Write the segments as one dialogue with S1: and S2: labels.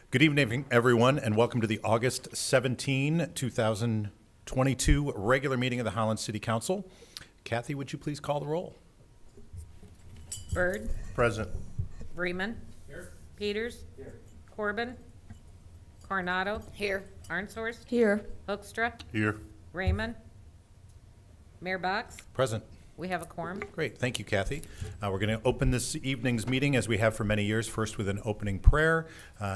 S1: Good evening, everyone, and welcome to the August 17, 2022 regular meeting of the Holland City Council. Kathy, would you please call the roll?
S2: Byrd.
S1: Present.
S2: Vreeman.
S3: Here.
S2: Peters.
S3: Here.
S2: Corbin. Coronado.
S4: Here.
S2: Arnshorst.
S4: Here.
S2: Hoekstra.
S1: Here.
S2: Raymond. Mayor Box.
S1: Present.
S2: We have a quorum.
S1: Great. Thank you, Kathy. We're going to open this evening's meeting, as we have for many years, first with an opening prayer,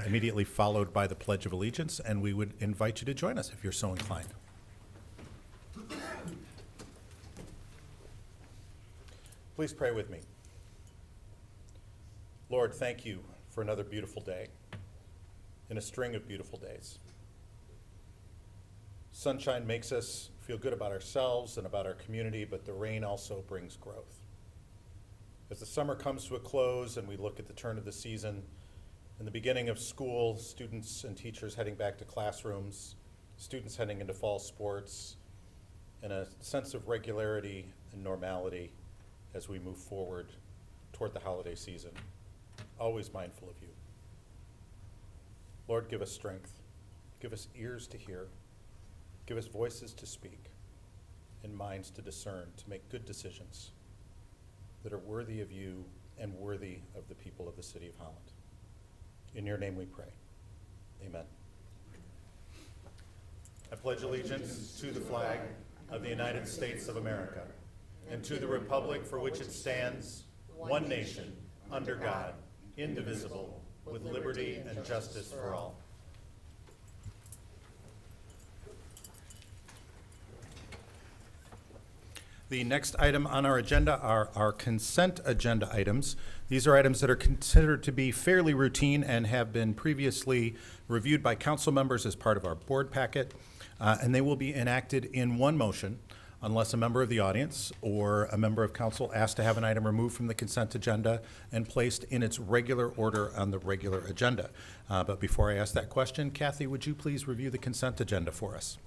S1: immediately followed by the Pledge of Allegiance, and we would invite you to join us if you're so inclined. Please pray with me. Lord, thank you for another beautiful day in a string of beautiful days. Sunshine makes us feel good about ourselves and about our community, but the rain also brings growth. As the summer comes to a close and we look at the turn of the season and the beginning of school, students and teachers heading back to classrooms, students heading into fall sports, and a sense of regularity and normality as we move forward toward the holiday season, always mindful of you. Lord, give us strength, give us ears to hear, give us voices to speak, and minds to discern, to make good decisions that are worthy of you and worthy of the people of the city of Holland. In your name we pray. Amen. I pledge allegiance to the flag of the United States of America and to the republic for which it stands, one nation, under God, indivisible, with liberty and justice for all. The next item on our agenda are our consent agenda items. These are items that are considered to be fairly routine and have been previously reviewed by council members as part of our board packet, and they will be enacted in one motion unless a member of the audience or a member of council asks to have an item removed from the consent agenda and placed in its regular order on the regular agenda. But before I ask that question, Kathy, would you please review the consent agenda for us?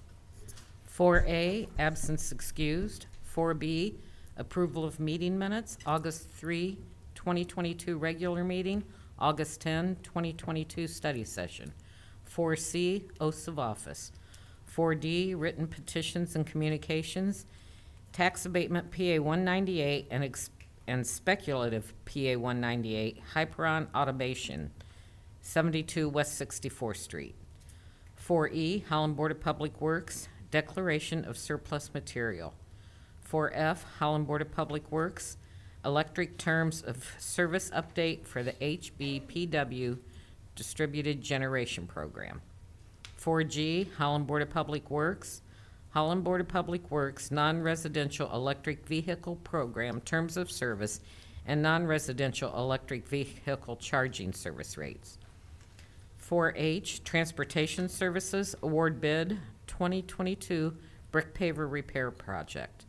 S2: 4A, absence excused. 4B, approval of meeting minutes, August 3, 2022 regular meeting, August 10, 2022 study session. 4C, oaths of office. 4D, written petitions and communications, tax abatement PA 198 and speculative PA 198, Hyperon Automation, 72 West 64th Street. 4E, Holland Board of Public Works, declaration of surplus material. 4F, Holland Board of Public Works, electric terms of service update for the HBPW Distributed Generation Program. 4G, Holland Board of Public Works, Holland Board of Public Works non-residential electric vehicle program terms of service and non-residential electric vehicle charging service rates. 4H, Transportation Services award bid 2022 brick paver repair project.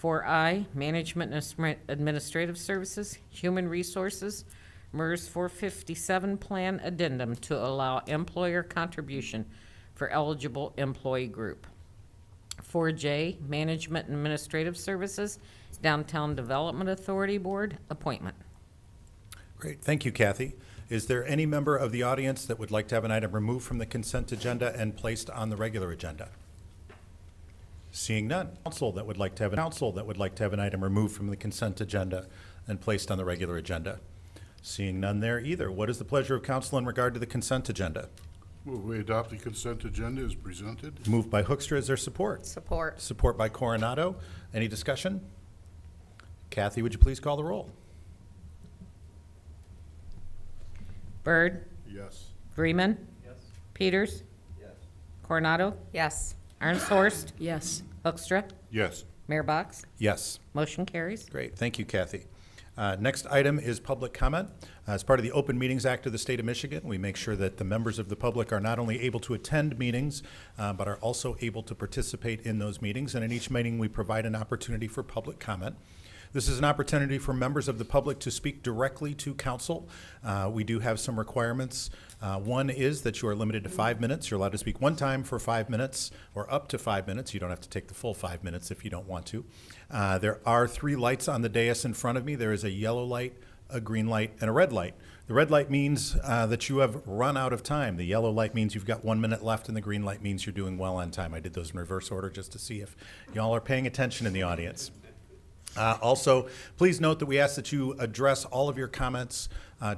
S2: 4I, Management and Administrative Services, Human Resources, MERS 457 Plan Addendum to allow employer contribution for eligible employee group. 4J, Management and Administrative Services, Downtown Development Authority Board, appointment.
S1: Great. Thank you, Kathy. Is there any member of the audience that would like to have an item removed from the consent agenda and placed on the regular agenda? Seeing none. Council that would like to have an item removed from the consent agenda and placed on the regular agenda. Seeing none there either. What is the pleasure of council in regard to the consent agenda?
S5: Move we adopt the consent agenda as presented.
S1: Moved by Hoekstra. Is there support?
S4: Support.
S1: Support by Coronado. Any discussion? Kathy, would you please call the roll?
S2: Byrd.
S5: Yes.
S2: Vreeman.
S3: Yes.
S2: Peters.
S3: Yes.
S2: Coronado.
S4: Yes.
S2: Arnshorst.
S4: Yes.
S2: Hoekstra.
S5: Yes.
S2: Mayor Box.
S1: Yes.
S2: Motion carries.
S1: Great. Thank you, Kathy. Next item is public comment. As part of the Open Meetings Act of the State of Michigan, we make sure that the members of the public are not only able to attend meetings, but are also able to participate in those meetings. And in each meeting, we provide an opportunity for public comment. This is an opportunity for members of the public to speak directly to council. We do have some requirements. One is that you are limited to 5 minutes. You're allowed to speak one time for 5 minutes or up to 5 minutes. You don't have to take the full 5 minutes if you don't want to. There are 3 lights on the dais in front of me. There is a yellow light, a green light, and a red light. The red light means that you have run out of time. The yellow light means you've got 1 minute left, and the green light means you're doing well on time. I did those in reverse order just to see if y'all are paying attention in the audience. Also, please note that we ask that you address all of your comments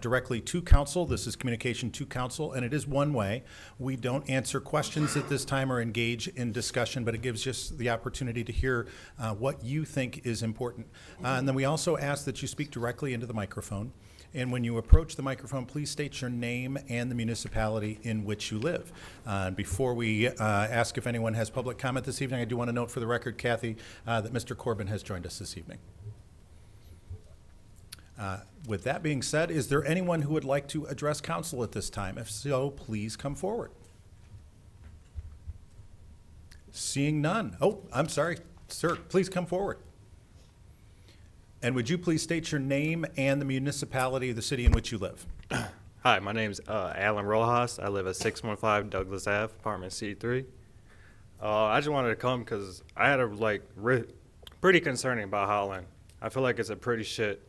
S1: directly to council. This is communication to council, and it is one way. We don't answer questions at this time or engage in discussion, but it gives us the opportunity to hear what you think is important. And then we also ask that you speak directly into the microphone. And when you approach the microphone, please state your name and the municipality in which you live. Before we ask if anyone has public comment this evening, I do want to note for the record, Kathy, that Mr. Corbin has joined us this evening. With that being said, is there anyone who would like to address council at this time? If so, please come forward. Seeing none. Oh, I'm sorry, sir, please come forward. And would you please state your name and the municipality of the city in which you live?
S3: Hi, my name's Alan Rojas. I live at 615 Douglas Ave, apartment C3. I just wanted to come because I had a pretty concerning about Holland. I feel like it's a pretty shit,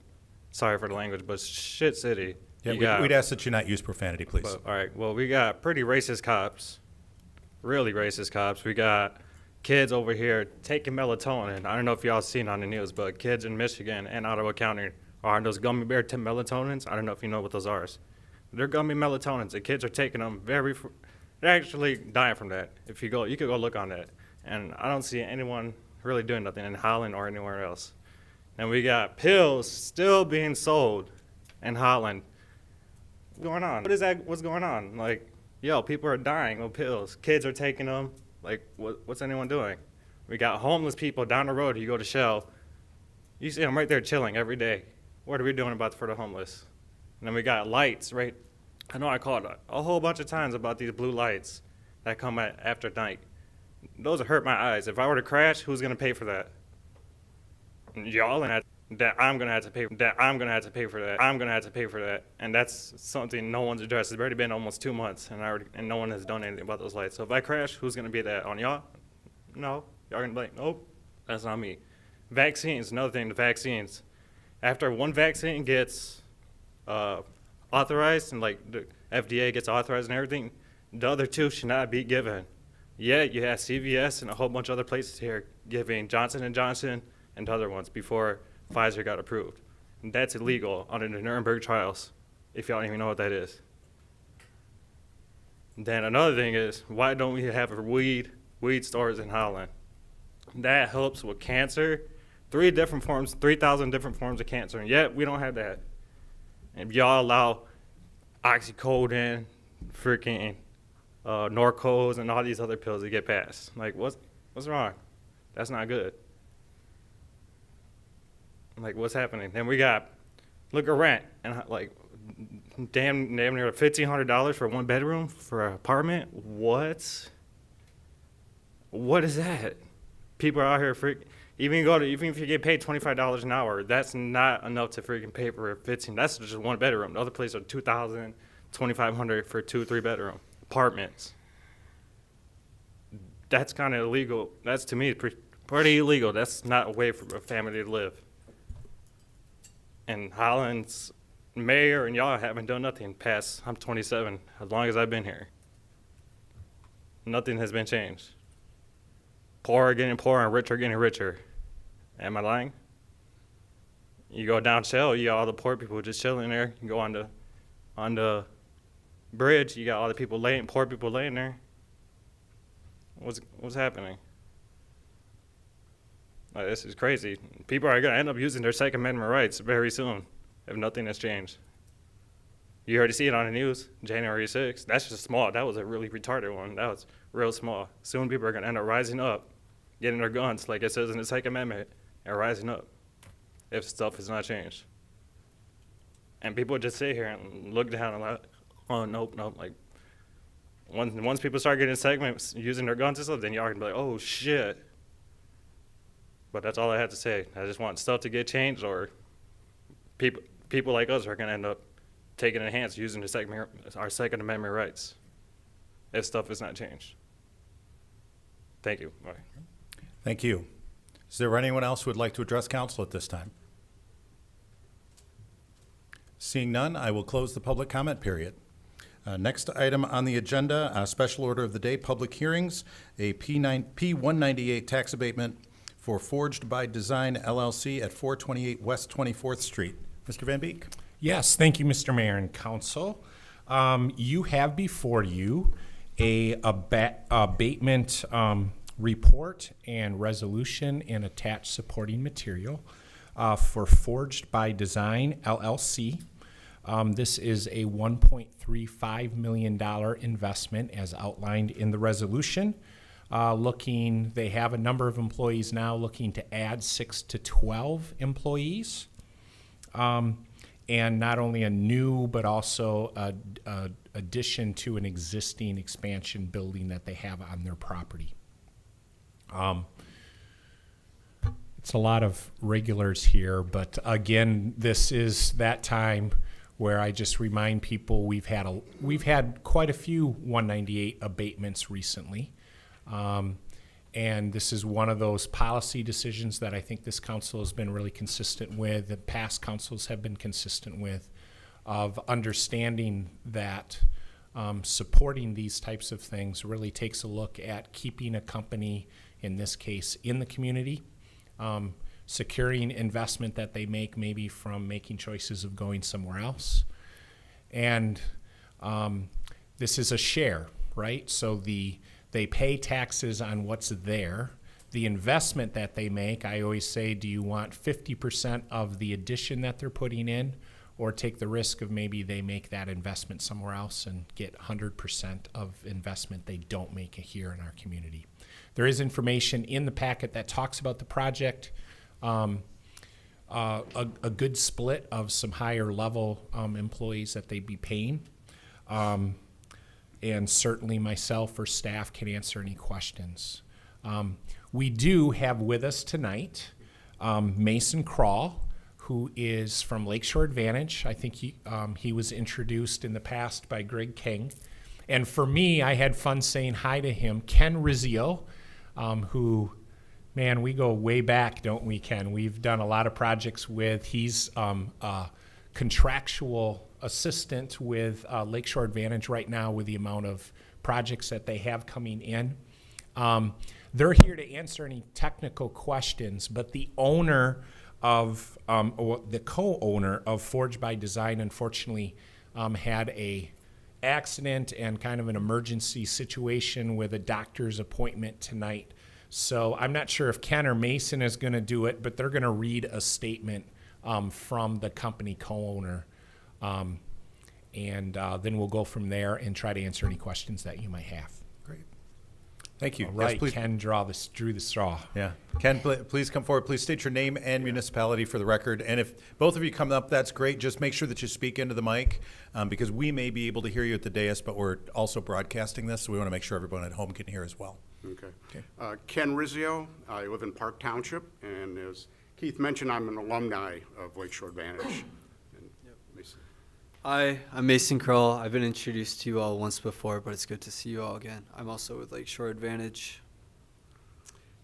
S3: sorry for the language, but shit city.
S1: Yeah, we'd ask that you not use profanity, please.
S3: All right, well, we got pretty racist cops, really racist cops. We got kids over here taking melatonin. I don't know if y'all seen on the news, but kids in Michigan and Ottawa County are on those gummy bear melatonins. I don't know if you know what those are. They're gummy melatonins. The kids are taking them they're actually dying from that. If you could go look on that. And I don't see anyone really doing nothing in Holland or anywhere else. And we got pills still being sold in Holland. What's going on? What's going on? Like, yo, people are dying of pills. Kids are taking them. Like, what's anyone doing? We got homeless people down the road. You go to Shell, you see them right there chilling every day. What are we doing for the homeless? And then we got lights, right? I know I called a whole bunch of times about these blue lights that come after night. Those hurt my eyes. If I were to crash, who's gonna pay for that? Y'all, and that I'm gonna have to pay. That I'm gonna have to pay for that. I'm gonna have to pay for that. And that's something no one's addressed. It's already been almost 2 months, and no one has done anything about those lights. So if I crash, who's gonna be that on y'all? No, y'all gonna be like, nope, that's not me. Vaccines, another thing. The vaccines. After one vaccine gets authorized and like the FDA gets authorized and everything, the other two should not be given. Yeah, you have CVS and a whole bunch of other places here giving Johnson & Johnson and other ones before Pfizer got approved. And that's illegal under the Nuremberg trials, if y'all don't even know what that is. Then another thing is, why don't we have weed stores in Holland? That helps with cancer, 3,000 different forms of cancer, and yet we don't have that. And y'all allow oxycodone, freaking Norcos, and all these other pills to get passed. Like, what's wrong? That's not good. Like, what's happening? Then we got, look at rent, and like, damn near $1,500 for one bedroom for an apartment. What is that? People are out here even if you get paid $25 an hour, that's not enough to freaking pay for 15. That's just one bedroom. The other places are $2,000, $2,500 for 2-3 bedroom apartments. That's kind of illegal. That's, to me, pretty illegal. That's not a way for a family to live. And Holland's mayor and y'all haven't done nothing past, I'm 27, as long as I've been here. Nothing has been changed. Poor are getting poorer and rich are getting richer. Am I lying? You go down Shell, you got all the poor people just chilling there. You go on the bridge, you got all the poor people laying there. What's happening? Like, this is crazy. People are going to end up using their Second Amendment rights very soon if nothing has changed. You already see it on the news, January 6th. That's just small. That was a really retarded one. That was real small. Soon people are going to end up rising up, getting their guns, like it says in the Second Amendment, and rising up if stuff has not changed. And people just sit here and look down and like, oh, nope. Like, once people start getting segments using their guns and stuff, then y'all can be like, oh, shit. But that's all I have to say. I just want stuff to get changed, or people like us are going to end up taking a chance using our Second Amendment rights if stuff is not changed. Thank you. Bye.
S1: Thank you. Is there anyone else who would like to address council at this time? Seeing none, I will close the public comment period. Next item on the agenda, special order of the day, public hearings, a P198 tax abatement for Forged by Design LLC at 428 West 24th Street. Mr. Van Beek.
S4: Yes, thank you, Mr. Mayor and Council. You have before you a abatement report and resolution and attached supporting material for Forged by Design LLC. This is a $1.35 million investment as outlined in the resolution. They have a number of employees now, looking to add 6 to 12 employees. And not only a new, but also a addition to an existing expansion building that they have on their property. It's a lot of regulars here, but again, this is that time where I just remind people we've had quite a few 198 abatements recently. And this is one of those policy decisions that I think this council has been really consistent with, that past councils have been consistent with, of understanding that supporting these types of things really takes a look at keeping a company, in this case, in the community, securing investment that they make maybe from making choices of going somewhere else. And this is a share, right? So they pay taxes on what's there. The investment that they make, I always say, do you want 50% of the addition that they're putting in, or take the risk of maybe they make that investment somewhere else and get 100% of investment they don't make here in our community? There is information in the packet that talks about the project, a good split of some higher level employees that they'd be paying. And certainly myself or staff can answer any questions. We do have with us tonight Mason Crawl, who is from Lakeshore Advantage. I think he was introduced in the past by Greg King. And for me, I had fun saying hi to him. Ken Rizzio, who, man, we go way back, don't we, Ken? We've done a lot of projects with. He's a contractual assistant with Lakeshore Advantage right now with the amount of projects that they have coming in. They're here to answer any technical questions, but the owner of, or the co-owner of Forged by Design, unfortunately, had a accident and kind of an emergency situation with a doctor's appointment tonight. So I'm not sure if Ken or Mason is going to do it, but they're going to read a statement from the company co-owner. And then we'll go from there and try to answer any questions that you might have.
S1: Great. Thank you.
S4: All right,
S1: Yes, please.
S4: Ken drew the straw.
S1: Yeah. Ken, please come forward. Please state your name and municipality for the record. And if both of you come up, that's great. Just make sure that you speak into the mic because we may be able to hear you at the dais, but we're also broadcasting this, so we want to make sure everyone at home can hear as well.
S5: Okay. Ken Rizzio. I live in Park Township, and as Keith mentioned, I'm an alumni of Lakeshore Advantage. And Mason.
S6: Hi, I'm Mason Kroll. I've been introduced to you all once before, but it's good to see you all again. I'm also with Lakeshore Advantage.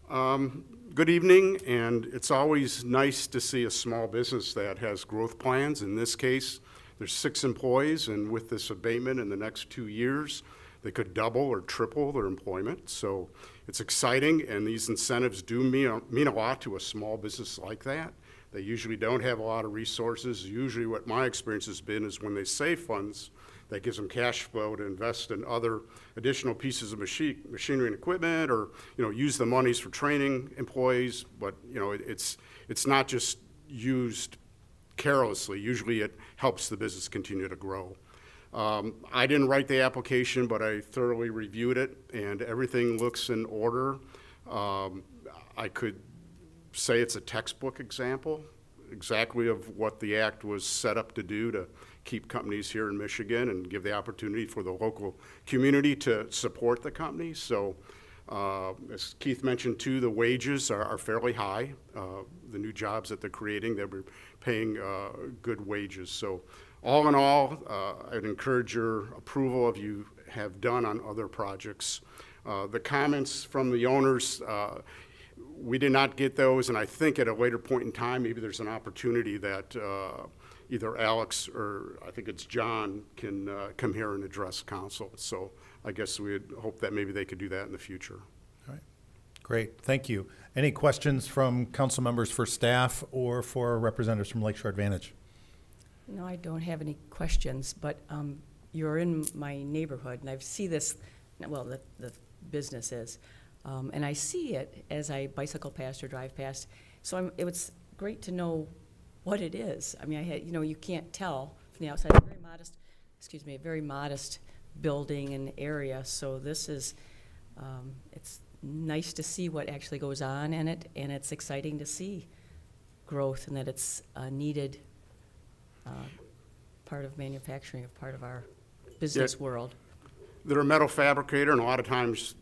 S5: Good evening, and it's always nice to see a small business that has growth plans. In this case, there's 6 employees, and with this abatement in the next 2 years, they could double or triple their employment. So it's exciting, and these incentives do mean a lot to a small business like that. They usually don't have a lot of resources. Usually what my experience has been is when they save funds, that gives them cash flow to invest in other additional pieces of machinery and equipment, or use the monies for training employees. But it's not just used carelessly. Usually it helps the business continue to grow. I didn't write the application, but I thoroughly reviewed it, and everything looks in order. I could say it's a textbook example exactly of what the act was set up to do, to keep companies here in Michigan and give the opportunity for the local community to support the company. So as Keith mentioned too, the wages are fairly high. The new jobs that they're creating, they're paying good wages. So all in all, I'd encourage your approval if you have done on other projects. The comments from the owners, we did not get those, and I think at a later point in time, maybe there's an opportunity that either Alex or I think it's John can come here and address council. So I guess we'd hope that maybe they could do that in the future.
S1: All right. Great, thank you. Any questions from council members for staff or for representatives from Lakeshore Advantage?
S7: No, I don't have any questions, but you're in my neighborhood, and I see this, well, the business is, and I see it as I bicycle past or drive past. So it was great to know what it is. I mean, you can't tell from the outside. It's a very modest, a very modest building and area. So this is, it's nice to see what actually goes on in it, and it's exciting to see growth and that it's a needed part of manufacturing, a part of our business world.
S5: They're a metal fabricator, and a lot of times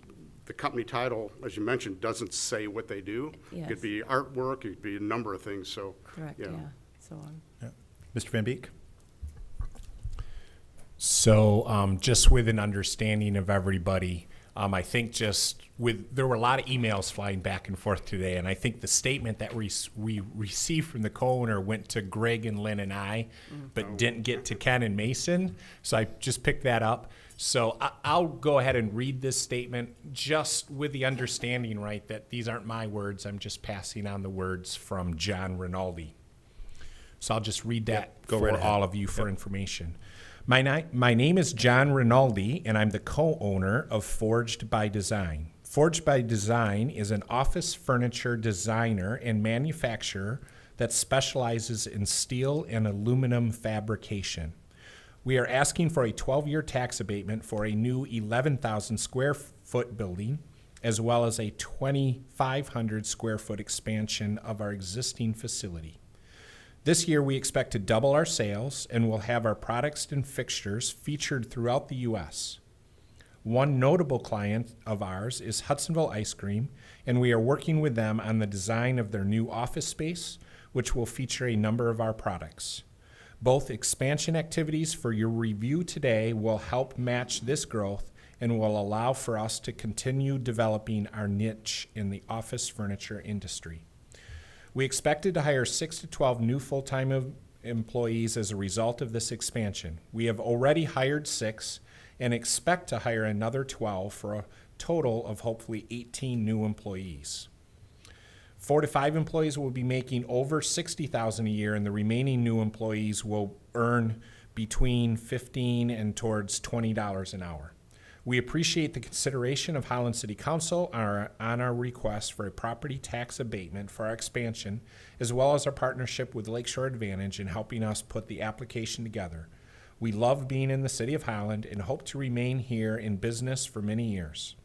S5: the company title, as you mentioned, doesn't say what they do.
S7: Yes.
S5: It could be artwork, it could be a number of things, so.
S7: Correct, yeah. So
S1: Yeah. Mr. Van Beek?
S4: So just with an understanding of everybody, I think there were a lot of emails flying back and forth today, and I think the statement that we received from the co-owner went to Greg and Lynn and I, but didn't get to Ken and Mason. So I just picked that up. So I'll go ahead and read this statement just with the understanding, right, that these aren't my words. I'm just passing on the words from John Rinaldi. So I'll just read that
S1: go
S4: for
S1: right ahead.
S4: all of you for information. My name is John Rinaldi, and I'm the co-owner of Forged by Design. Forged by Design is an office furniture designer and manufacturer that specializes in steel and aluminum fabrication. We are asking for a 12-year tax abatement for a new 11,000 square foot building, as well as a 2,500 square foot expansion of our existing facility. This year, we expect to double our sales and will have our products and fixtures featured throughout the U.S. One notable client of ours is Hudsonville Ice Cream, and we are working with them on the design of their new office space, which will feature a number of our products. Both expansion activities for your review today will help match this growth and will allow for us to continue developing our niche in the office furniture industry. We expected to hire 6 to 12 new full-time employees as a result of this expansion. We have already hired 6 and expect to hire another 12 for a total of hopefully 18 new employees. 4 to 5 employees will be making over $60,000 a year, and the remaining new employees will earn between $15 and towards $20 an hour. We appreciate the consideration of Holland City Council on our request for a property tax abatement for our expansion, as well as our partnership with Lakeshore Advantage in helping us put the application together. We love being in the city of Holland and hope to remain here in business for many years.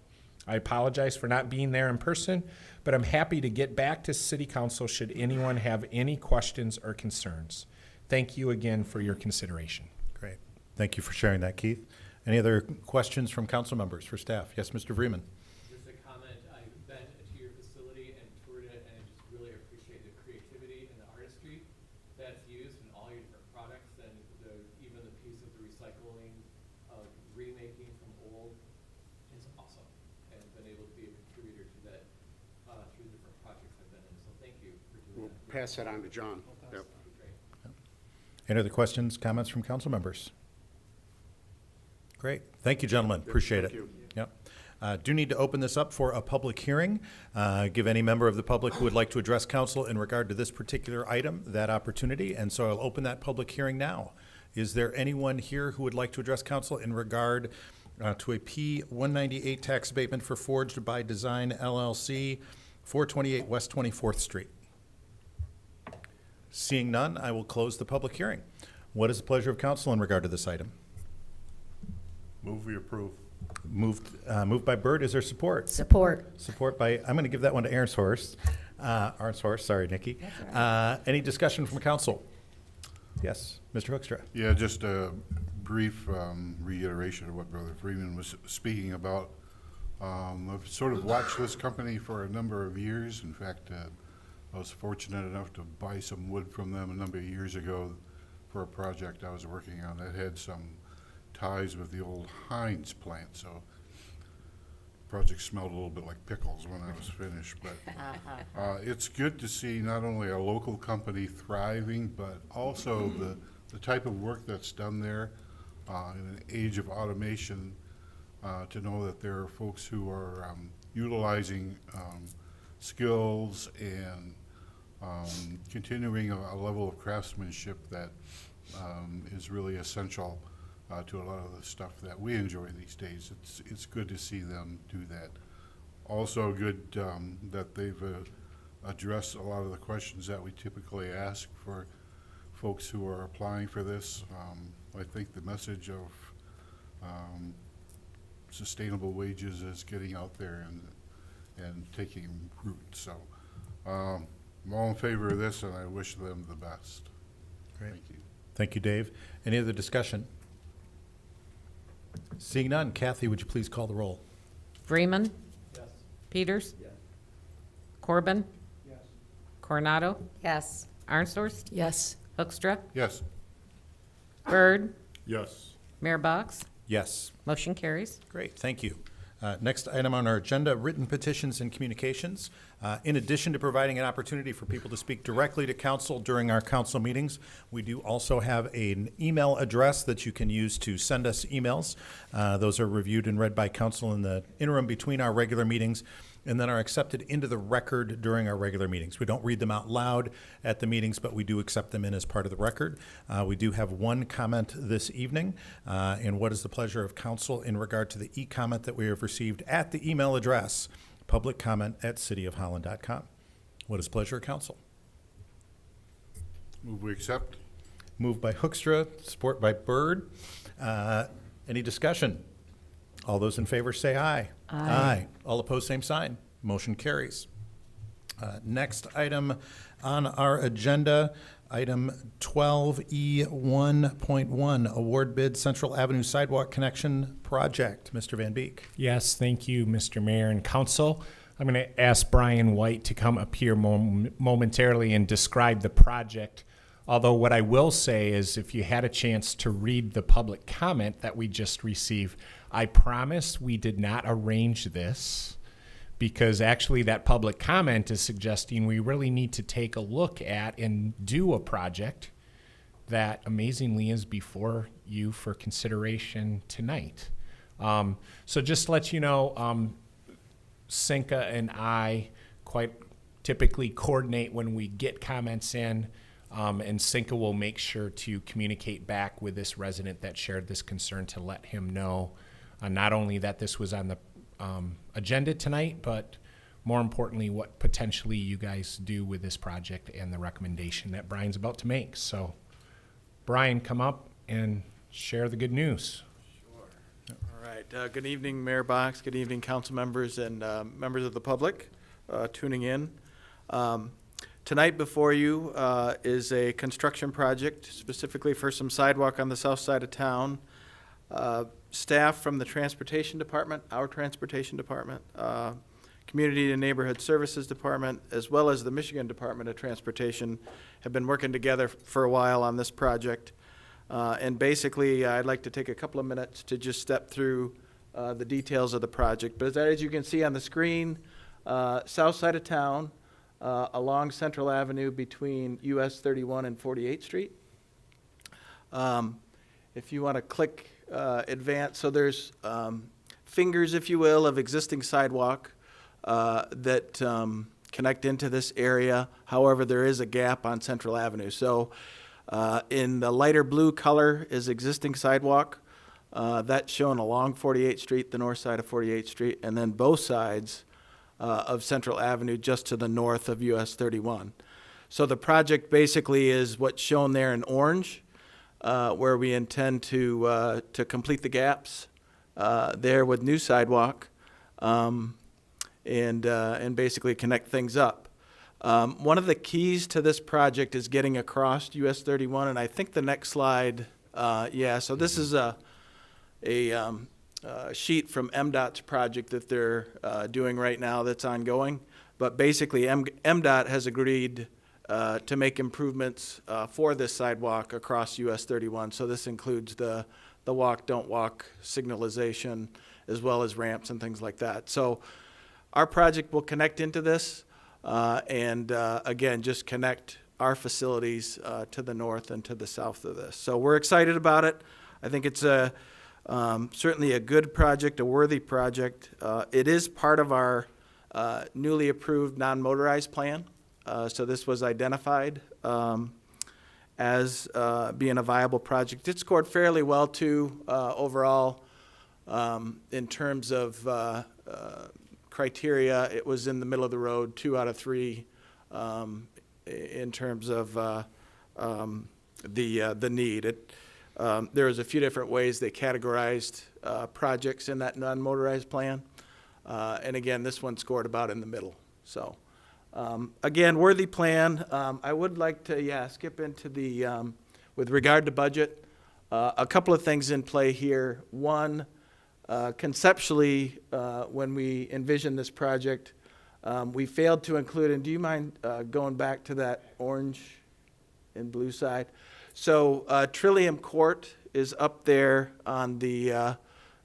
S4: I apologize for not being there in person, but I'm happy to get back to City Council should anyone have any questions or concerns. Thank you again for your consideration.
S1: Great. Thank you for sharing that, Keith. Any other questions from council members for staff? Yes, Mr. Vreeman.
S8: Just a comment, I've been to your facility and toured it, and I just really appreciate the creativity and the artistry that's used in all your different products, and even the piece of the recycling of remaking from old is awesome, and been able to be a contributor to that through the different projects I've been in, so thank you for
S5: We'll
S8: doing that.
S5: pass that on to John. Yep.
S8: That'd be great.
S1: Any other questions, comments from council members? Great. Thank you, gentlemen. Appreciate it.
S5: Thank you.
S1: Yep. Do need to open this up for a public hearing. Give any member of the public who would like to address council in regard to this particular item that opportunity, and so I'll open that public hearing now. Is there anyone here who would like to address council in regard to a P-198 tax abatement for Forged by Design LLC, 428 West 24th Street? Seeing none, I will close the public hearing. What is the pleasure of council in regard to this item?
S9: Move we approve.
S1: Moved by Byrd. Is there support?
S7: support.
S1: Support by, I'm going to give that one to Aaron's horse. Sorry, Nikki. Any discussion from council? Yes, Mr. Hoekstra.
S9: Yeah, just a brief reiteration of what Brother Freeman was speaking about. I've sort of watched this company for a number of years. In fact, I was fortunate enough to buy some wood from them a number of years ago for a project I was working on that had some ties with the old Heinz plant. So project smelled a little bit like pickles when I was finished, but it's good to see not only a local company thriving, but also the type of work that's done there in an age of automation, to know that there are folks who are utilizing skills and continuing a level of craftsmanship that is really essential to a lot of the stuff that we enjoy these days. It's good to see them do that. Also good that they've addressed a lot of the questions that we typically ask for folks who are applying for this. I think the message of sustainable wages is getting out there and taking root. So I'm all in favor of this, and I wish them the best.
S1: Great.
S9: Thank you.
S1: Thank you, Dave. Any other discussion? Seeing none, Kathy, would you please call the roll?
S2: Freeman.
S8: Yes.
S2: Peters. Corbin.
S8: Yes.
S2: Coronado.
S7: Yes.
S2: Arnstworth.
S7: Yes.
S2: Hoekstra.
S9: Yes.
S2: Byrd.
S9: Yes.
S2: Mayor Box.
S1: Yes.
S2: Motion carries.
S1: Great, thank you. Next item on our agenda, written petitions and communications. In addition to providing an opportunity for people to speak directly to council during our council meetings, we do also have an email address that you can use to send us emails. Those are reviewed and read by council in the interim between our regular meetings, and then are accepted into the record during our regular meetings. We don't read them out loud at the meetings, but we do accept them in as part of the record. We do have one comment this evening, and what is the pleasure of council in regard to the e-comment that we have received at the email address, publiccomment@cityofholland.com. What is the pleasure of council?
S9: Move we accept?
S1: Moved by Hoekstra, support by Byrd. Any discussion? All those in favor say aye. Aye. All opposed, same sign. Motion carries. Next item on our agenda, item 12E1.1, award bid Central Avenue Sidewalk Connection Project. Mr. Van Beek.
S4: Yes, thank you, Mr. Mayor and Council. I'm going to ask Brian White to come up here momentarily and describe the project. Although what I will say is if you had a chance to read the public comment that we just received, I promise we did not arrange this because actually that public comment is suggesting we really need to take a look at and do a project that amazingly is before you for consideration tonight. So just to let you know, Cinca and I quite typically coordinate when we get comments in, and Cinca will make sure to communicate back with this resident that shared this concern to let him know not only that this was on the agenda tonight, but more importantly, what potentially you guys do with this project and the recommendation that Brian's about to make. So, Brian, come up and share the good news.
S10: All right. Good evening, Mayor Box. Good evening, council members and members of the public tuning in. Tonight before you is a construction project specifically for some sidewalk on the south side of town. Staff from the Transportation Department, our Transportation Department, Community and Neighborhood Services Department, as well as the Michigan Department of Transportation have been working together for a while on this project. And basically, I'd like to take a couple of minutes to just step through the details of the project. But as you can see on the screen, south side of town, along Central Avenue between US 31 and 48th Street. If you want to click advance, so there's fingers, if you will, of existing sidewalk that connect into this area. However, there is a gap on Central Avenue. So in the lighter blue color is existing sidewalk. That's shown along 48th Street, the north side of 48th Street, and then both sides of Central Avenue just to the north of US 31. So the project basically is what's shown there in orange, where we intend to complete the gaps there with new sidewalk and basically connect things up. One of the keys to this project is getting across US 31, and I think the next slide, so this is a sheet from MDOT's project that they're doing right now that's ongoing. But basically, MDOT has agreed to make improvements for this sidewalk across US 31. So this includes the walk, don't walk signalization, as well as ramps and things like that. So our project will connect into this and again, just connect our facilities to the north and to the south of this. So we're excited about it. I think it's certainly a good project, a worthy project. It is part of our newly approved non-motorized plan. So this was identified as being a viable project. It scored fairly well too overall in terms of criteria. It was in the middle of the road, 2 out of 3 in terms of the need. There was a few different ways they categorized projects in that non-motorized plan. And again, this one scored about in the middle. So again, worthy plan. I would like to, skip into the, with regard to budget, a couple of things in play here. One, conceptually, when we envisioned this project, we failed to include, and do you mind going back to that orange and blue side? So Trillium Court is up there on the,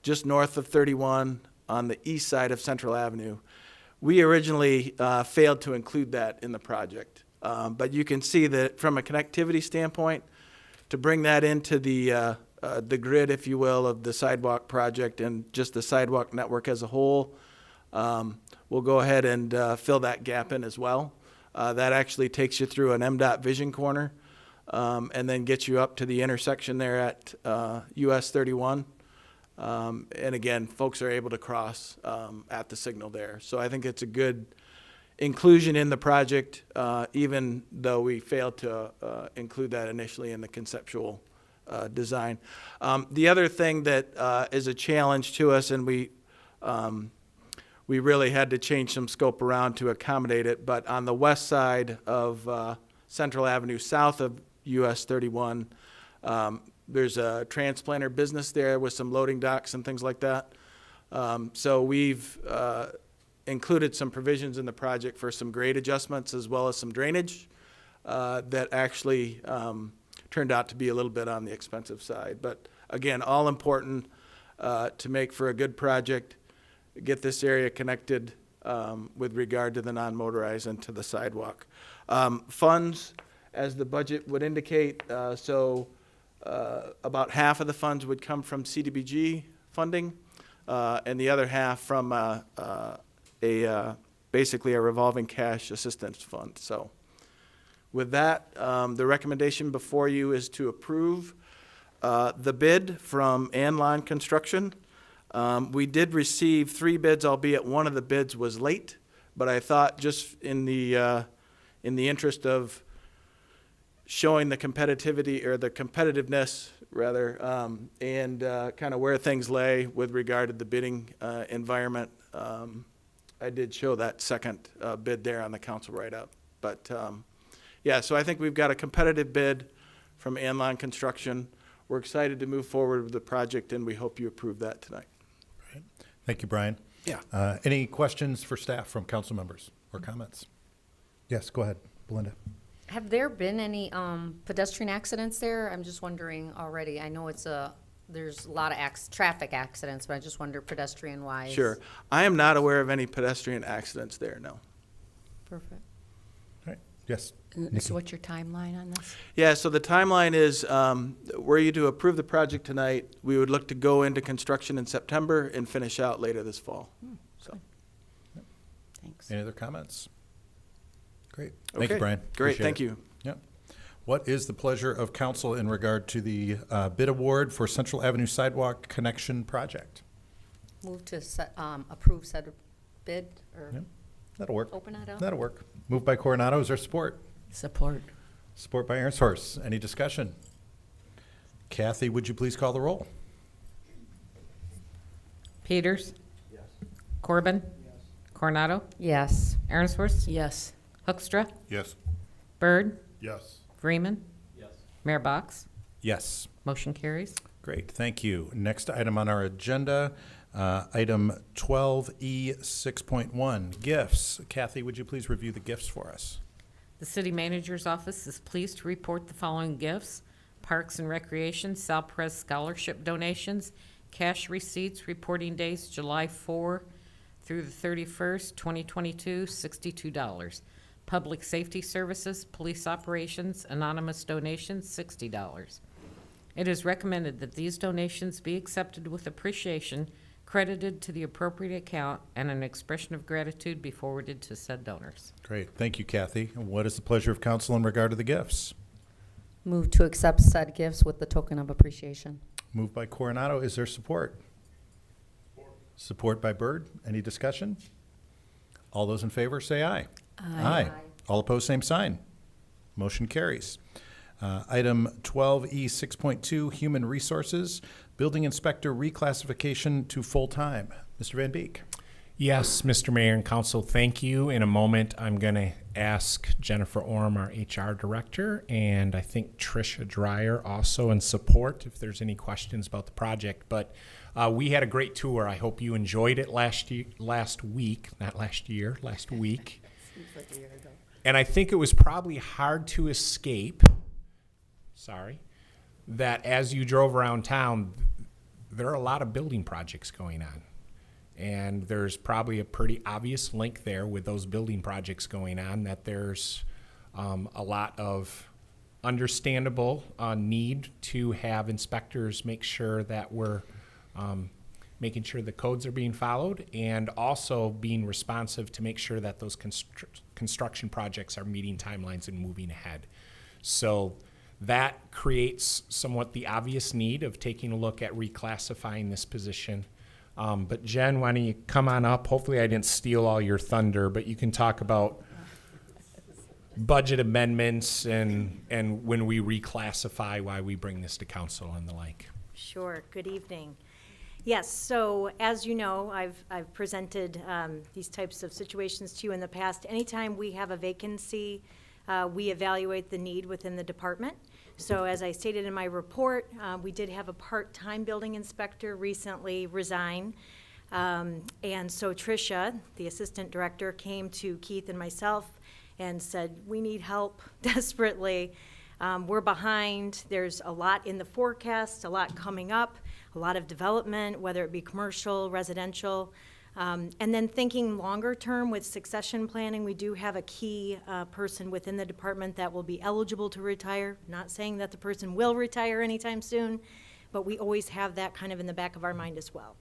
S10: just north of 31 on the east side of Central Avenue. We originally failed to include that in the project. But you can see that from a connectivity standpoint, to bring that into the grid, if you will, of the sidewalk project and just the sidewalk network as a whole, we'll go ahead and fill that gap in as well. That actually takes you through an MDOT vision corner and then gets you up to the intersection there at US 31. And again, folks are able to cross at the signal there. So I think it's a good inclusion in the project, even though we failed to include that initially in the conceptual design. The other thing that is a challenge to us, and we really had to change some scope around to accommodate it, but on the west side of Central Avenue, south of US 31, there's a transplanter business there with some loading docks and things like that. So we've included some provisions in the project for some grade adjustments as well as some drainage that actually turned out to be a little bit on the expensive side. But again, all important to make for a good project, get this area connected with regard to the non-motorized and to the sidewalk. Funds, as the budget would indicate, about half of the funds would come from CDBG funding, and the other half from basically a revolving cash assistance fund. So with that, the recommendation before you is to approve the bid from Anlon Construction. We did receive 3 bids, albeit one of the bids was late, but I thought just in the interest of showing the competitivity or the competitiveness rather, and kind of where things lay with regard to the bidding environment, I did show that second bid there on the council write-up. But yeah, so I think we've got a competitive bid from Anlon Construction. We're excited to move forward with the project, and we hope you approve that tonight.
S1: Right. Thank you, Brian.
S10: Yeah.
S1: Any questions for staff from council members or comments? Yes, go ahead, Belinda.
S11: Have there been any pedestrian accidents there? I'm just wondering already. I know there's a lot of traffic accidents, but I just wonder pedestrian-wise.
S10: Sure. I am not aware of any pedestrian accidents there, no.
S11: Perfect.
S1: All right. Yes.
S7: So what's your timeline on this?
S10: Yeah, so the timeline is, were you to approve the project tonight, we would look to go into construction in September and finish out later this fall. So,
S7: Thanks.
S1: Any other comments? Great. Thank you,
S10: okay.
S1: Brian.
S10: Great,
S1: Appreciate
S10: thank
S1: it.
S10: you.
S1: Yep. What is the pleasure of council in regard to the bid award for Central Avenue Sidewalk Connection Project?
S11: Move to approve said bid or
S1: Yep. That'll work.
S11: open it up?
S1: That'll work. Moved by Coronado. Is there support?
S7: Support.
S1: Support by Aaronshorst. Any discussion? Kathy, would you please call the roll?
S2: Peters? Yes. Corbin? Yes. Coronado?
S11: Yes.
S2: Aaronshorst?
S7: Yes.
S2: Hoekstra?
S9: Yes.
S2: Bird?
S9: Yes.
S2: Freeman?
S8: Yes.
S2: Mayor Box?
S1: Yes.
S2: Motion carries.
S1: Great, thank you. Next item on our agenda, item 12E 6.1, gifts. Kathy, would you please review the gifts for us?
S2: The city manager's office is pleased to report the following gifts: Parks and Recreation, Sal Perez Scholarship donations, Cash receipts reporting days July 4 through the 31st, 2022, $62. Public safety services, police operations, anonymous donations, $60. It is recommended that these donations be accepted with appreciation, credited to the appropriate account, and an expression of gratitude be forwarded to said donors.
S1: Great. Thank you, Kathy. And what is the pleasure of council in regard to the gifts?
S11: Move to accept said gifts with the token of appreciation.
S1: Moved by Coronado. Is there support? Support by Byrd. Any discussion? All those in favor say aye. Aye. All opposed, same sign. Motion carries. Item 12E 6.2, Human Resources, Building Inspector reclassification to full-time. Mr. Van Beek.
S4: Yes, Mr. Mayor and Council, thank you. In a moment, I'm going to ask Jennifer Orm, our HR Director, and I think Tricia Dreyer also in support if there's any questions about the project. But we had a great tour. I hope you enjoyed it last week.
S7: Seems like a year ago.
S4: And I think it was probably hard to escape, that as you drove around town, there are a lot of building projects going on. And there's probably a pretty obvious link there with those building projects going on, that there's a lot of understandable need to have inspectors make sure that we're making sure the codes are being followed, and also being responsive to make sure that those construction projects are meeting timelines and moving ahead. So that creates somewhat the obvious need of taking a look at reclassifying this position. But Jen, why don't you come on up? Hopefully I didn't steal all your thunder, but you can talk about budget amendments and when we reclassify, why we bring this to council and the like.
S12: Sure. Good evening. Yes, so as you know, I've presented these types of situations to you in the past. Anytime we have a vacancy, we evaluate the need within the department. So as I stated in my report, we did have a part-time building inspector recently resign. And so Tricia, the assistant director, came to Keith and myself and said, we need help desperately. We're behind. There's a lot in the forecast, a lot coming up, a lot of development, whether it be commercial, residential. And then thinking longer term with succession planning, we do have a key person within the department that will be eligible to retire. Not saying that the person will retire anytime soon, but we always have that kind of in the back of our mind as well.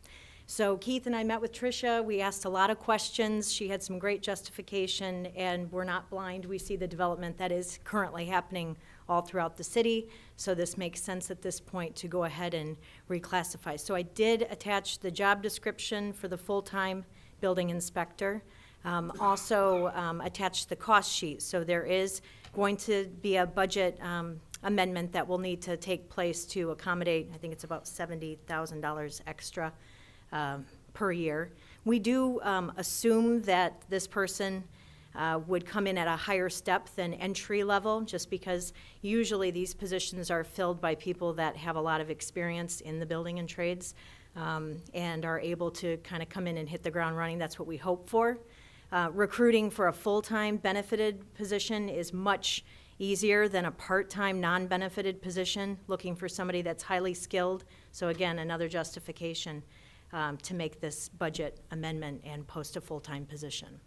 S12: So Keith and I met with Tricia. We asked a lot of questions. She had some great justification, and we're not blind. We see the development that is currently happening all throughout the city. So this makes sense at this point to go ahead and reclassify. So I did attach the job description for the full-time building inspector. Also attached the cost sheet. So there is going to be a budget amendment that will need to take place to accommodate, I think it's about $70,000 extra per year. We do assume that this person would come in at a higher step than entry level, just because usually these positions are filled by people that have a lot of experience in the building and trades and are able to kind of come in and hit the ground running. That's what we hope for. Recruiting for a full-time benefited position is much easier than a part-time non-benefited position, looking for somebody that's highly skilled. So again, another justification to make this budget amendment and post a full-time position.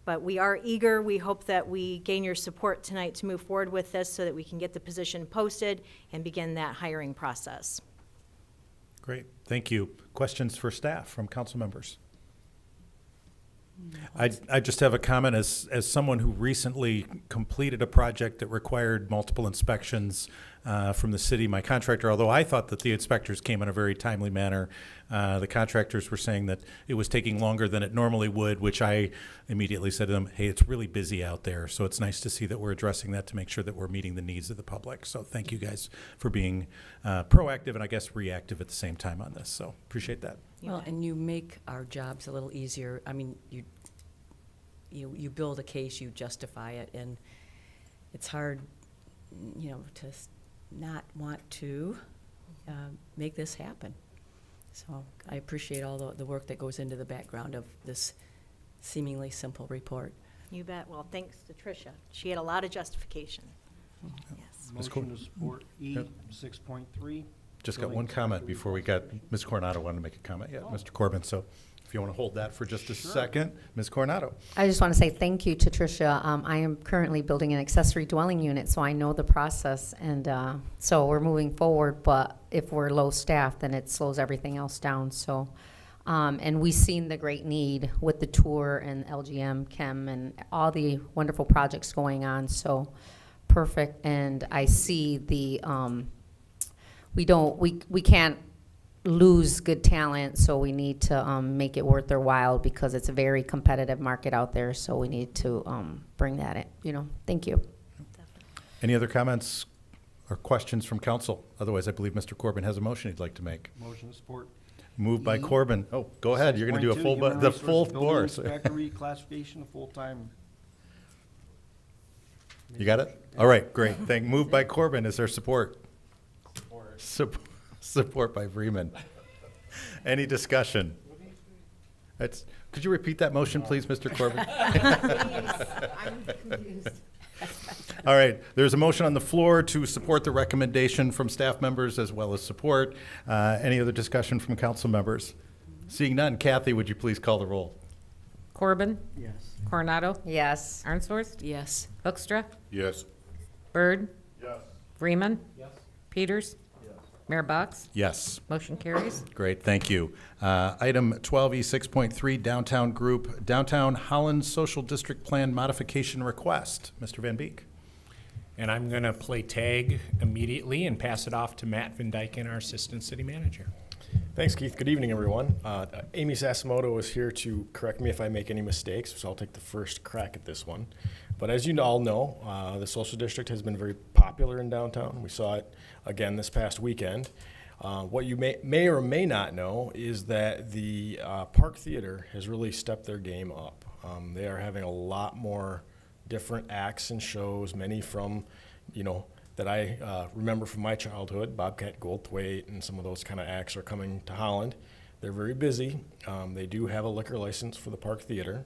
S12: But we are eager. We hope that we gain your support tonight to move forward with this so that we can get the position posted and begin that hiring process.
S1: Great. Thank you. Questions for staff from council members? I just have a comment as someone who recently completed a project that required multiple inspections from the city. My contractor, although I thought that the inspectors came in a very timely manner, the contractors were saying that it was taking longer than it normally would, which I immediately said to them, hey, it's really busy out there. So it's nice to see that we're addressing that to make sure that we're meeting the needs of the public. So thank you guys for being proactive and I guess reactive at the same time on this. So appreciate that.
S7: Well, and you make our jobs a little easier. I mean, you build a case, you justify it, and it's hard, to not want to make this happen. So I appreciate all the work that goes into the background of this seemingly simple report.
S12: You bet. Well, thanks to Tricia. She had a lot of justification. Yes.
S1: Ms. Cor-
S13: Motion to support E
S1: Yep.
S13: 6.3.
S1: just got one comment before we got, Ms. Coronado wanted to make a comment. Yeah, Mr. Corbin, so if you want to hold that for just a second. Ms. Coronado.
S11: I just want to say thank you to Tricia. I am currently building an accessory dwelling unit, so I know the process, and so we're moving forward, but if we're low staffed, then it slows everything else down, so. And we've seen the great need with the tour and LGM, Chem, and all the wonderful projects going on, so perfect. And I see the, we can't lose good talent, so we need to make it worth their while because it's a very competitive market out there, so we need to bring that in, thank you.
S1: Any other comments or questions from council? Otherwise, I believe Mr. Corbin has a motion he'd like to make.
S13: Motion to support.
S1: Moved by Corbin. Oh, go ahead. You're going to do a full, the full board.
S13: Inspector reclassification of full-time.
S1: You got it? All right, great. Moved by Corbin. Is there support? Support by Freeman. Any discussion? Could you repeat that motion, please, Mr. Corbin?
S11: I'm confused.
S1: All right, there's a motion on the floor to support the recommendation from staff members as well as support. Any other discussion from council members? Seeing none, Kathy, would you please call the roll?
S2: Corbin?
S13: Yes.
S2: Coronado?
S11: Yes.
S2: Arnsworth?
S7: Yes.
S2: Hoekstra?
S9: Yes.
S2: Bird?
S9: Yes.
S2: Freeman?
S13: Yes.
S2: Peters? Mayor Box?
S1: Yes.
S2: Motion carries.
S1: Great, thank you. Item 12E6.3, Downtown Group, Downtown Holland Social District Plan Modification Request. Mr. Van Beek.
S4: And I'm going to play tag immediately and pass it off to Matt Van Dyken, our Assistant City Manager.
S14: Thanks, Keith. Good evening, everyone. Amy Sasimoto is here to correct me if I make any mistakes, so I'll take the first crack at this one. But as you all know, the social district has been very popular in downtown. We saw it again this past weekend. What you may or may not know is that the Park Theater has really stepped their game up. They are having a lot more different acts and shows, many from, that I remember from my childhood. Bobcat Goldthwait and some of those kind of acts are coming to Holland. They're very busy. They do have a liquor license for the Park Theater,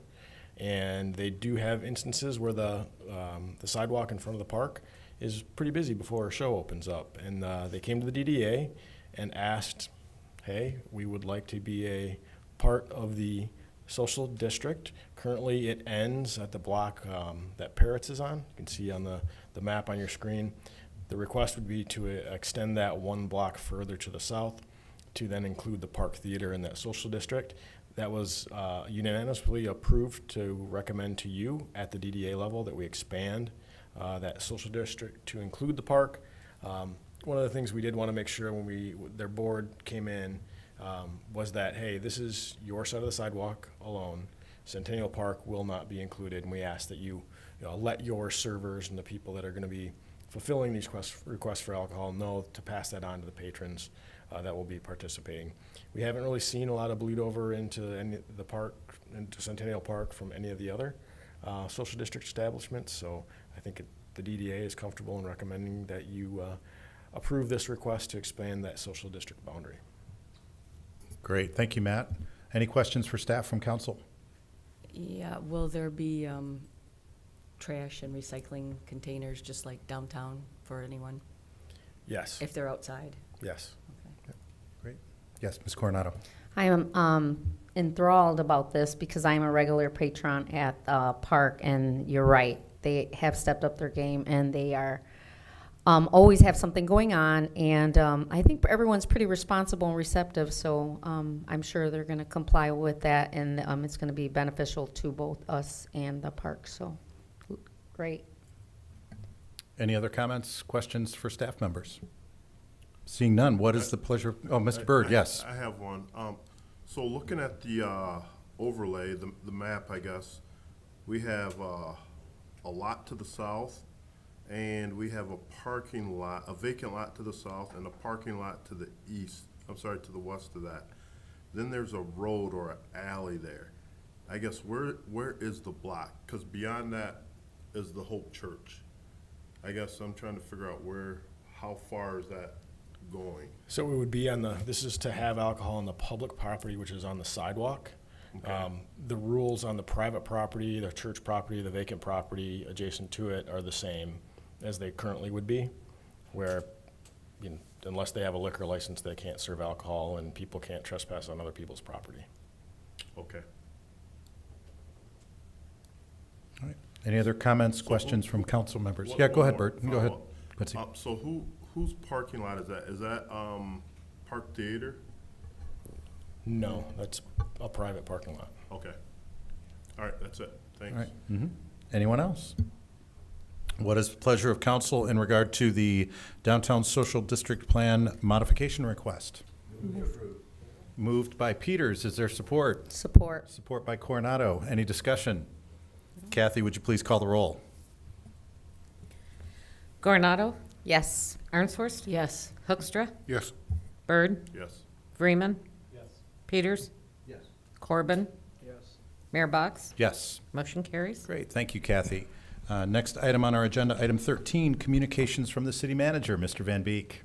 S14: and they do have instances where the sidewalk in front of the park is pretty busy before a show opens up. And they came to the DDA and asked, hey, we would like to be a part of the social district. Currently, it ends at the block that Parrots is on. You can see on the map on your screen. The request would be to extend that one block further to the south to then include the Park Theater in that social district. That was unanimously approved to recommend to you at the DDA level that we expand that social district to include the park. One of the things we did want to make sure when their board came in was that, hey, this is your side of the sidewalk alone. Centennial Park will not be included, and we ask that you let your servers and the people that are going to be fulfilling these requests for alcohol know to pass that on to the patrons that will be participating. We haven't really seen a lot of bleed over into the park, into Centennial Park from any of the other social district establishments, so I think the DDA is comfortable in recommending that you approve this request to expand that social district boundary.
S1: Great, thank you, Matt. Any questions for staff from council?
S7: Yeah, will there be trash and recycling containers just like downtown for anyone
S14: Yes.
S7: if they're outside?
S14: Yes.
S7: Okay.
S1: Great. Yes, Ms. Coronado.
S11: I am enthralled about this because I'm a regular patron at the park, and you're right. They have stepped up their game, and they are always have something going on. And I think everyone's pretty responsible and receptive, so I'm sure they're going to comply with that, and it's going to be beneficial to both us and the park. So great.
S1: Any other comments, questions for staff members? Seeing none, what is the pleasure? Oh, Mr. Byrd, yes.
S15: I have one. So looking at the overlay, the map, I guess, we have a lot to the south, and we have a parking lot, a vacant lot to the south, and a parking lot to the east, to the west of that. Then there's a road or an alley there. I guess where is the block? Because beyond that is the Hope Church. I guess I'm trying to figure out how far is that going?
S14: So it would be this is to have alcohol on the public property, which is on the sidewalk.
S15: Okay.
S14: The rules on the private property, the church property, the vacant property adjacent to it are the same as they currently would be, where unless they have a liquor license, they can't serve alcohol, and people can't trespass on other people's property.
S15: Okay.
S1: All right. Any other comments, questions from council members? Yeah, go ahead, Bert. Go ahead. Quincy.
S15: So whose parking lot is that? Is that, Park Theater?
S14: No, that's a private parking lot.
S15: Okay. All right, that's it. Thanks.
S1: All right. Anyone else? What is the pleasure of council in regard to the Downtown Social District Plan modification request? Moved by Peters. Is there support?
S11: Support.
S1: Support by Coronado. Any discussion? Kathy, would you please call the roll?
S2: Coronado?
S11: Yes.
S2: Arnsworst?
S7: Yes.
S2: Hoekstra?
S9: Yes.
S2: Byrd?
S15: Yes.
S2: Freeman?
S8: Yes.
S2: Peters?
S13: Yes.
S2: Corbin?
S13: Yes.
S2: Mayor Box?
S1: Yes.
S2: Motion carries.
S1: Great. Thank you, Kathy. Next item on our agenda, item 13, communications from the city manager, Mr. Van Beek.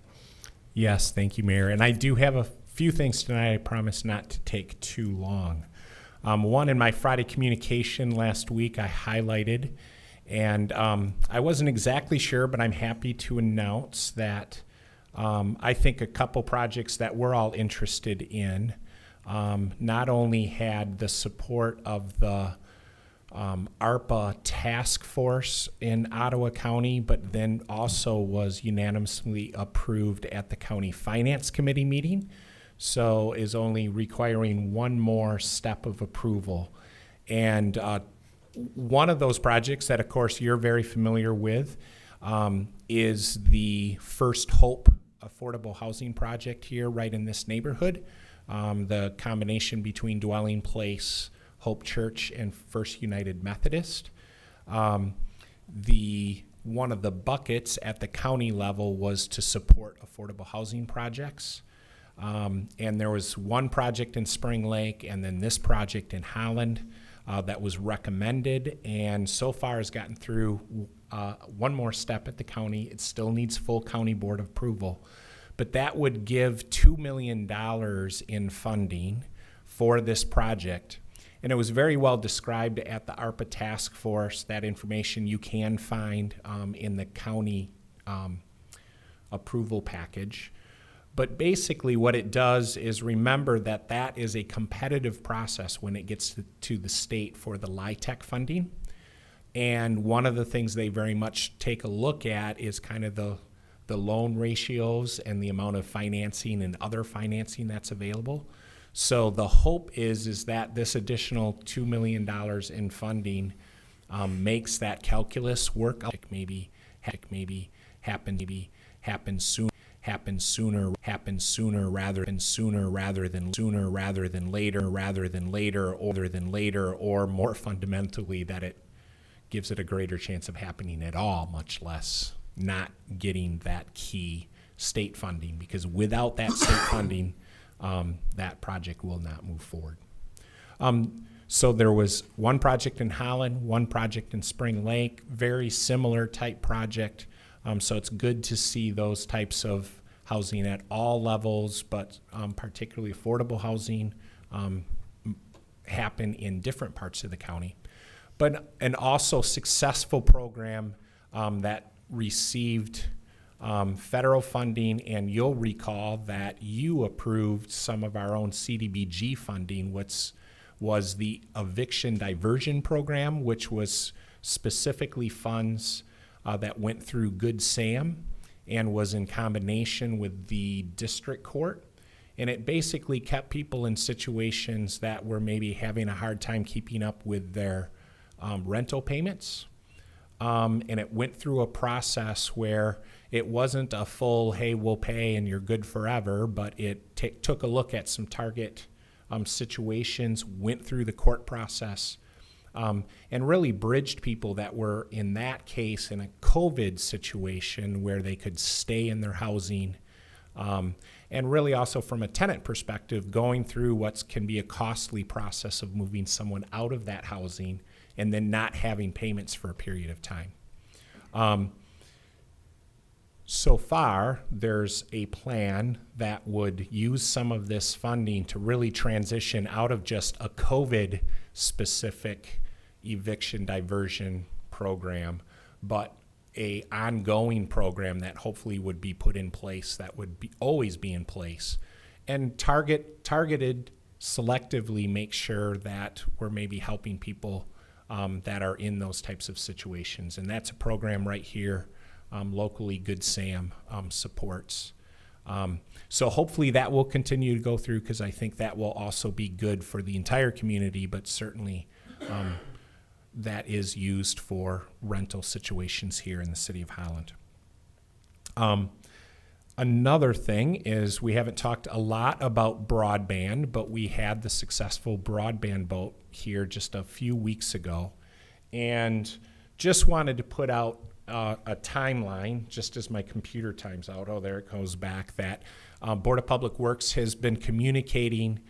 S4: Yes, thank you, Mayor. And I do have a few things tonight. I promise not to take too long. One, in my Friday communication last week, I highlighted, and I wasn't exactly sure, but I'm happy to announce that I think a couple projects that we're all interested in not only had the support of the ARPA task force in Ottawa County, but then also was unanimously approved at the County Finance Committee meeting. So is only requiring one more step of approval. And one of those projects that, of course, you're very familiar with is the First Hope affordable housing project here right in this neighborhood. The combination between Dwelling Place, Hope Church, and First United Methodist. One of the buckets at the county level was to support affordable housing projects. And there was one project in Spring Lake and then this project in Holland that was recommended, and so far has gotten through one more step at the county. It still needs full county board approval. But that would give $2 million in funding for this project. And it was very well described at the ARPA task force. That information you can find in the county approval package. But basically what it does is remember that that is a competitive process when it gets to the state for the LIHTC funding. And one of the things they very much take a look at is kind of the loan ratios and the amount of financing and other financing that's available. So the hope is that this additional $2 million in funding makes that calculus work. Maybe happen sooner rather than later, or more fundamentally that it gives it a greater chance of happening at all, much less not getting that key state funding, because without that state funding, that project will not move forward. So there was one project in Holland, one project in Spring Lake, very similar type project. So it's good to see those types of housing at all levels, but particularly affordable housing happen in different parts of the county. But an also successful program that received federal funding, and you'll recall that you approved some of our own CDBG funding, which was the eviction diversion program, which was specifically funds that went through Good Sam and was in combination with the district court. And it basically kept people in situations that were maybe having a hard time keeping up with their rental payments. And it went through a process where it wasn't a full, hey, we'll pay and you're good forever, but it took a look at some target situations, went through the court process, and really bridged people that were, in that case, in a COVID situation where they could stay in their housing. And really also from a tenant perspective, going through what can be a costly process of moving someone out of that housing and then not having payments for a period of time. So far, there's a plan that would use some of this funding to really transition out of just a COVID-specific eviction diversion program, but a ongoing program that hopefully would be put in place, that would be always be in place, and targeted selectively make sure that we're maybe helping people that are in those types of situations. And that's a program right here locally Good Sam supports. So hopefully that will continue to go through, because I think that will also be good for the entire community, but certainly that is used for rental situations here in the city of Holland. Another thing is, we haven't talked a lot about broadband, but we had the successful broadband vote here just a few weeks ago. And just wanted to put out a timeline, just as my computer times out. Oh, there it goes back. That Board of Public Works has been communicating,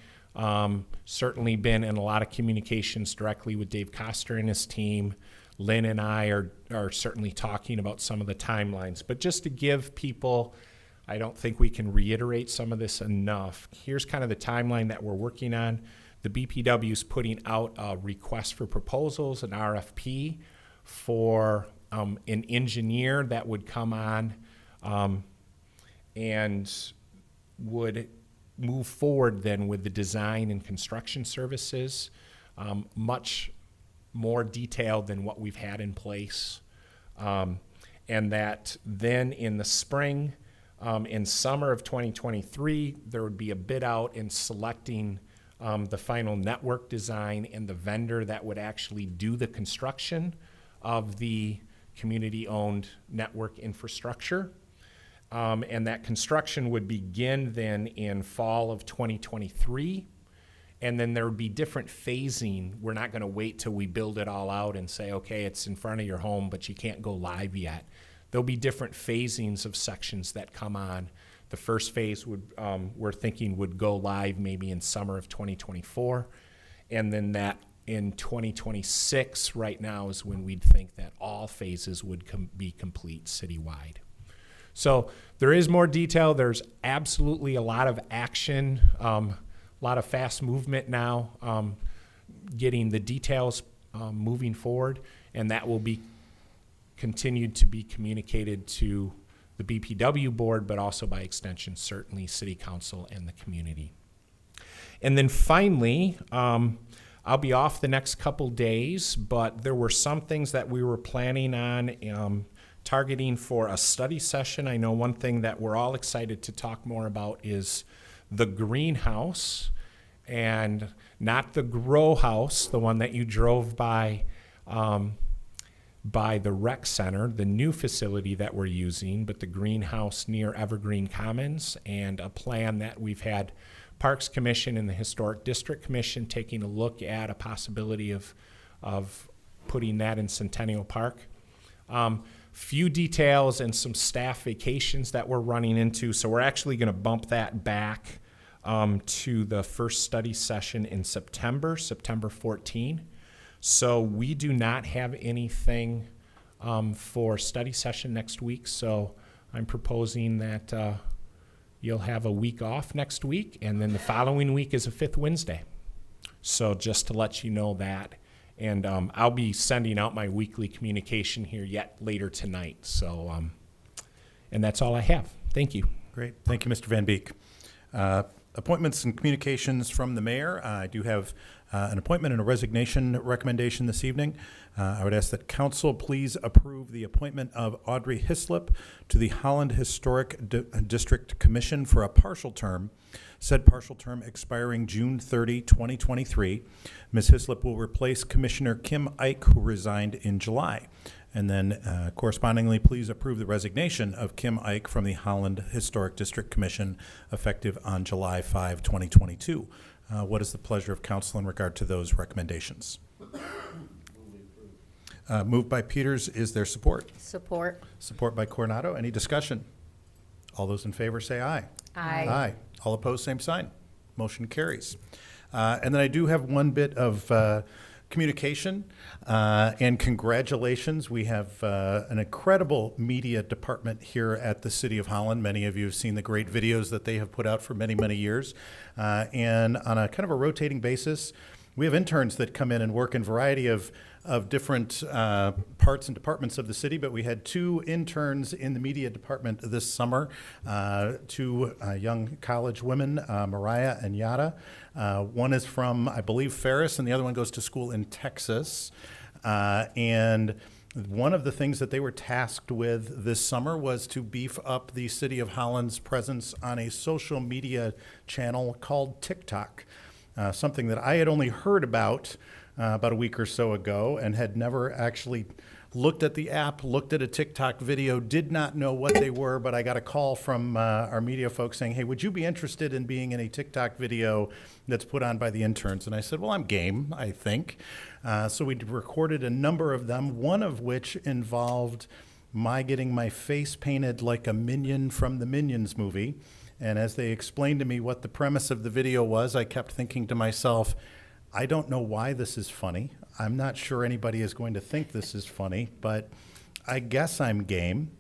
S4: certainly been in a lot of communications directly with Dave Koster and his team. Lynn and I are certainly talking about some of the timelines. But just to give people, I don't think we can reiterate some of this enough. Here's kind of the timeline that we're working on. The BPW is putting out a request for proposals, an RFP, for an engineer that would come on and would move forward then with the design and construction services, much more detailed than what we've had in place. And that then in the spring, in summer of 2023, there would be a bid out in selecting the final network design and the vendor that would actually do the construction of the community-owned network infrastructure. And that construction would begin then in fall of 2023. And then there would be different phasing. We're not going to wait till we build it all out and say, okay, it's in front of your home, but you can't go live yet. There'll be different phasings of sections that come on. The first phase would, we're thinking, would go live maybe in summer of 2024. And then that in 2026 right now is when we'd think that all phases would be complete citywide. So there is more detail. There's absolutely a lot of action, a lot of fast movement now, getting the details moving forward, and that will be continued to be communicated to the BPW board, but also by extension, certainly City Council and the community. And then finally, I'll be off the next couple days, but there were some things that we were planning on targeting for a study session. I know one thing that we're all excited to talk more about is the greenhouse, and not the grow house, the one that you drove by the rec center, the new facility that we're using, but the greenhouse near Evergreen Commons, and a plan that we've had Parks Commission and the Historic District Commission taking a look at a possibility of putting that in Centennial Park. Few details and some staff vacations that we're running into, so we're actually going to bump that back to the first study session in September 14. So we do not have anything for study session next week, so I'm proposing that you'll have a week off next week, and then the following week is a fifth Wednesday. So just to let you know that. And I'll be sending out my weekly communication here yet later tonight. So, and that's all I have. Thank you.
S1: Great. Thank you, Mr. Van Beek. Appointments and communications from the mayor. I do have an appointment and a resignation recommendation this evening. I would ask that council please approve the appointment of Audrey Hislop to the Holland Historic District Commission for a partial term, said partial term expiring June 30, 2023. Ms. Hislop will replace Commissioner Kim Ike, who resigned in July. And then correspondingly, please approve the resignation of Kim Ike from the Holland Historic District Commission effective on July 5, 2022. What is the pleasure of council in regard to those recommendations? Moved by Peters. Is there support?
S11: Support.
S1: Support by Coronado. Any discussion? All those in favor say aye.
S11: Aye.
S1: Aye. All opposed, same sign. Motion carries. And then I do have one bit of communication and congratulations. We have an incredible media department here at the City of Holland. Many of you have seen the great videos that they have put out for many, many years. And on a kind of a rotating basis, we have interns that come in and work in a variety of of different parts and departments of the city, but we had 2 interns in the media department this summer, 2 young college women, Mariah and Yada. One is from, I believe, Ferris, and the other one goes to school in Texas. And one of the things that they were tasked with this summer was to beef up the City of Holland's presence on a social media channel called TikTok, something that I had only heard about a week or so ago and had never actually looked at the app, looked at a TikTok video, did not know what they were, but I got a call from our media folks saying, hey, would you be interested in being in a TikTok video that's put on by the interns? And I said, well, I'm game, I think. So we recorded a number of them, one of which involved my getting my face painted like a minion from the Minions movie. And as they explained to me what the premise of the video was, I kept thinking to myself, I don't know why this is funny. I'm not sure anybody is going to think this is funny, but I guess I'm game.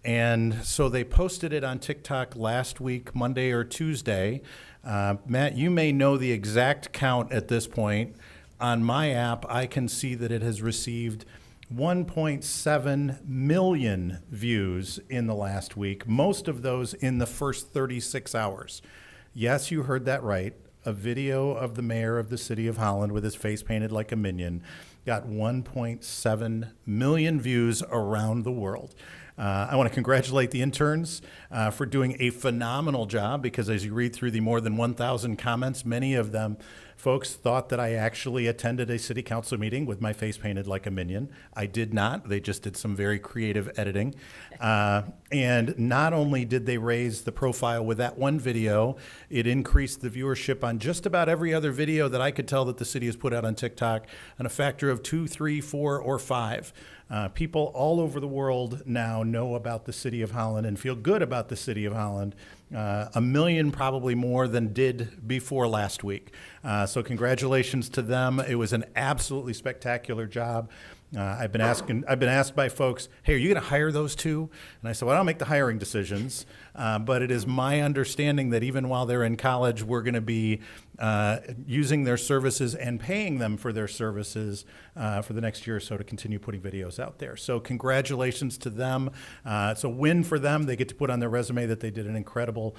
S1: And so they posted it on TikTok last week, Monday or Tuesday. Matt, you may know the exact count at this point. On my app, I can see that it has received 1.7 million views in the last week, most of those in the first 36 hours. Yes, you heard that right. A video of the mayor of the city of Holland with his face painted like a minion got 1.7 million views around the world. I want to congratulate the interns for doing a phenomenal job, because as you read through the more than 1,000 comments, many of them folks thought that I actually attended a city council meeting with my face painted like a minion. I did not. They just did some very creative editing. And not only did they raise the profile with that one video, it increased the viewership on just about every other video that I could tell that the city has put out on TikTok on a factor of 2, 3, 4, or 5. People all over the world now know about the city of Holland and feel good about the city of Holland. 1 million probably more than did before last week. So congratulations to them. It was an absolutely spectacular job. I've been asked by folks, hey, are you going to hire those 2? And I said, well, I don't make the hiring decisions, but it is my understanding that even while they're in college, we're going to be using their services and paying them for their services for the next year or so to continue putting videos out there. So congratulations to them. It's a win for them. They get to put on their resume that they did an incredible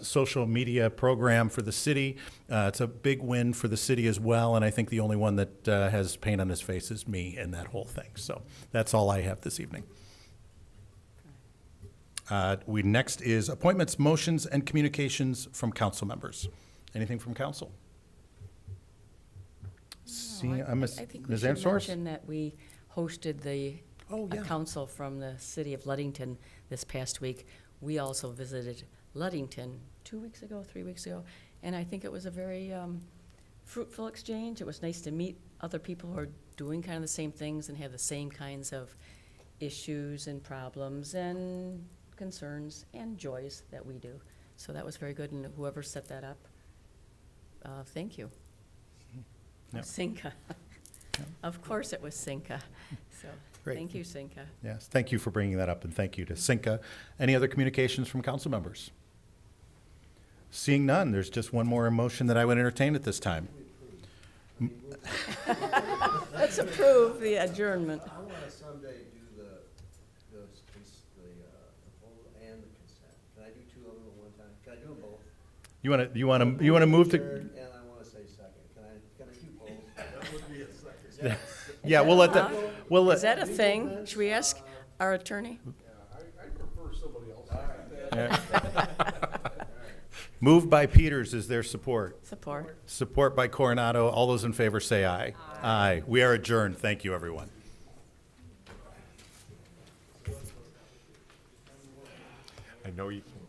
S1: social media program for the city. It's a big win for the city as well, and I think the only one that has paint on his face is me in that whole thing. So that's all I have this evening. Next is appointments, motions, and communications from council members. Anything from council?
S7: I think we
S1: Ms.
S7: should
S1: Ansors?
S7: mention that we hosted the council from the city of Ludington this past week. We also visited Ludington 2 weeks ago, 3 weeks ago, and I think it was a very fruitful exchange. It was nice to meet other people who are doing kind of the same things and have the same kinds of issues and problems and concerns and joys that we do. So that was very good, and whoever set that up, thank you.
S1: Yep.
S7: Cinca. Of course it was Cinca. So
S1: Great.
S7: thank you, Cinca.
S1: Yes, thank you for bringing that up, and thank you to Cinca. Any other communications from council members? Seeing none, there's just one more motion that I would entertain at this time.
S7: Let's approve the adjournment.
S13: I want to someday do the proposal and the consent. Can I do 2 of them at one time? Can I do them both?
S1: You want to move to?
S13: Third, and I want to say second. Can I do both? That would be a second.
S1: Yeah, we'll let that.
S7: Is that a thing? Should we ask our attorney?
S13: I prefer somebody else.
S1: Moved by Peters, is there support?
S7: Support.
S1: Support by Coronado. All those in favor say aye. Aye. We are adjourned. Thank you, everyone.
S4: I know you can.